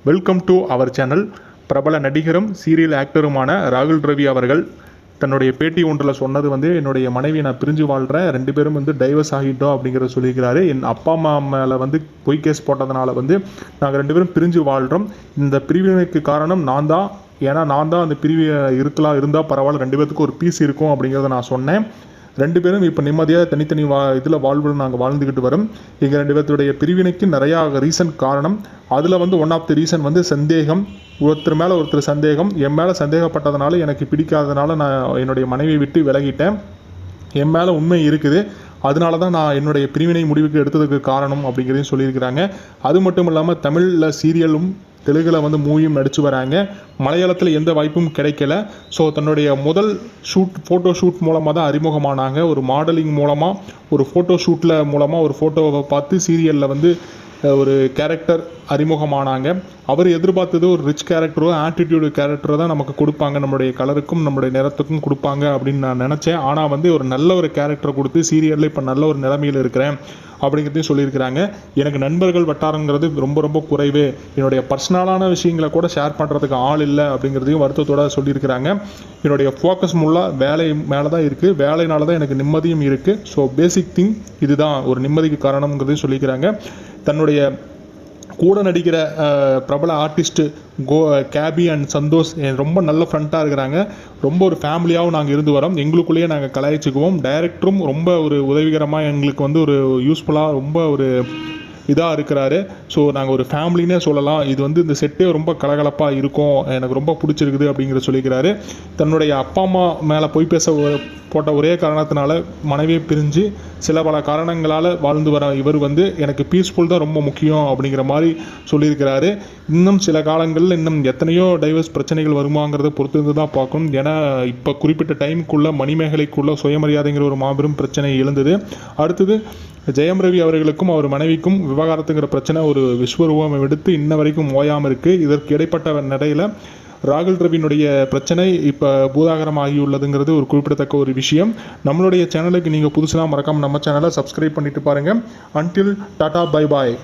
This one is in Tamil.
Welcome to our channel. பிரபல நடிகரும் சீரியல் ஆக்டருமான ராகுல் ரவி அவர்கள் தன்னுடைய பேட்டி ஒன்றில் சொன்னது என்னுடைய மனைவி நான் பிரிஞ்சு வாழ்கிறேன், 2 பேரும் டைவர்ஸ் ஆகிட்டோம் அப்படிங்கிறத சொல்லியிருக்கிறாரு. என் அப்பா அம்மா மேலே பொய் கேஸ் போட்டதுனால நாங்கள் 2 பேரும் பிரிஞ்சு வாழ்கிறோம். இந்த பிரிவினைக்கு காரணம் நான் தான். ஏன்னா நான் தான் அந்த பிரிவு இருந்தால் பரவாயில்ல, 2 பேர்த்துக்கு ஒரு பீஸ் இருக்கும் அப்படிங்கிறத நான் சொன்னேன். 2 பேரும் இப்போ நிம்மதியாக தனித்தனி இதில் வாழ்வு நாங்கள் வாழ்ந்துக்கிட்டு வரோம். எங்கள் 2 பேர்த்துடைய பிரிவினைக்கு நிறையா ரீசன் காரணம். அதில் ஒன் ஆஃப் தி ரீசன் சந்தேகம். ஒருத்தர் மேலே ஒருத்தர் சந்தேகம். என் மேலே சந்தேகப்பட்டதுனால எனக்கு பிடிக்காததுனால நான் என்னுடைய மனைவியை விட்டு விலகிட்டேன். என் மேலே உண்மை இருக்குது, அதனால தான் நான் என்னுடைய பிரிவினை முடிவுக்கு எடுத்ததுக்கு காரணம் அப்படிங்கிறதையும் சொல்லியிருக்கிறாங்க. அது மட்டும் இல்லாமல் தமிழில் சீரியலும் தெலுங்கில் மூவியும் நடித்து வராங்க. மலையாளத்தில் எந்த வாய்ப்பும் கிடைக்கல. ஸோ தன்னுடைய முதல் ஃபோட்டோ ஷூட் மூலமாக தான் அறிமுகமானாங்க. ஒரு மாடலிங் மூலமாக, ஒரு ஃபோட்டோ ஷூட்டில் மூலமாக ஒரு ஃபோட்டோவை பார்த்து சீரியலில் ஒரு கேரக்டர் அறிமுகமானாங்க. அவர் எதிர்பார்த்தது ஒரு ரிச் கேரக்டரோ ஆட்டிடியூடு கேரக்டரோ தான் நமக்கு கொடுப்பாங்க, நம்மளுடைய கலருக்கும் நம்மளுடைய நிறத்துக்கும் கொடுப்பாங்க அப்படின்னு நான் நினச்சேன். ஆனால் ஒரு நல்ல ஒரு கேரக்டரை கொடுத்து சீரியலில் இப்போ நல்ல ஒரு நிலைமையில் இருக்கிறேன் அப்படிங்கிறதையும் சொல்லியிருக்கிறாங்க. எனக்கு நண்பர்கள் வட்டாரங்கிறது ரொம்ப ரொம்ப குறைவு, என்னுடைய பர்சனலான விஷயங்களை கூட ஷேர் பண்ணுறதுக்கு ஆள் இல்லை அப்படிங்கிறதையும் வருத்தத்தோடு சொல்லியிருக்கிறாங்க. என்னுடைய ஃபோக்கஸ் முல்லாக வேலை மேலே தான் இருக்குது, வேலைனால தான் எனக்கு நிம்மதியும் இருக்குது. ஸோ பேசிக் திங் இதுதான் ஒரு நிம்மதிக்கு காரணங்கிறதையும் சொல்லியிருக்கிறாங்க. தன்னுடைய கூட நடிக்கிற பிரபல ஆர்டிஸ்ட்டு கேபி அண்ட் சந்தோஷ் ரொம்ப நல்ல ஃப்ரெண்டாக இருக்கிறாங்க. ரொம்ப ஒரு ஃபேமிலியாகவும் நாங்கள் இருந்து வரோம். எங்களுக்குள்ளேயே நாங்கள் கலாய்ச்சிக்குவோம். டைரக்டரும் ரொம்ப ஒரு உதவிகரமாக எங்களுக்கு ஒரு யூஸ்ஃபுல்லாக ரொம்ப ஒரு இதாக இருக்கிறாரு. ஸோ நாங்கள் ஒரு ஃபேமிலினே சொல்லலாம். இது இந்த செட்டே ரொம்ப கலகலப்பாக இருக்கும், எனக்கு ரொம்ப பிடிச்சிருக்குது அப்படிங்கிற சொல்லிக்கிறாரு. தன்னுடைய அப்பா அம்மா மேலே போய் பேச போட்ட ஒரே காரணத்தினால மனைவியை பிரிஞ்சு சில பல காரணங்களால் வாழ்ந்து வர இவர் எனக்கு பீஸ்ஃபுல் தான் ரொம்ப முக்கியம் அப்படிங்கிற மாதிரி சொல்லியிருக்கிறாரு. இன்னும் சில காலங்களில் இன்னும் எத்தனையோ டைவர்ஸ் பிரச்சனைகள் வருமாங்கிறத பொறுத்து தான் பார்க்கணும். ஏன்னா இப்போ குறிப்பிட்ட டைமுக்குள்ளே மணிமேகலைக்குள்ளே சுயமரியாதைங்கிற ஒரு மாபெரும் பிரச்சனை எழுந்தது. அடுத்தது ஜெயம் ரவி அவர்களுக்கும் அவர் மனைவிக்கும் விவகாரத்துங்கிற பிரச்சனை ஒரு விஸ்வரூபம் எடுத்து இன்ன வரைக்கும் ஓயாமல் இருக்குது. இதற்கு இடைப்பட்ட நிலையில் ராகுல் ரவியினுடைய பிரச்சனை இப்போ பூதாகரம் ஆகியுள்ளதுங்கிறது ஒரு குறிப்பிடத்தக்க ஒரு விஷயம். நம்மளுடைய சேனலுக்கு நீங்கள் புதுசுலாம் மறக்காமல் நம்ம சேனலை சப்ஸ்கிரைப் பண்ணிட்டு பாருங்கள். Until tata bye bye.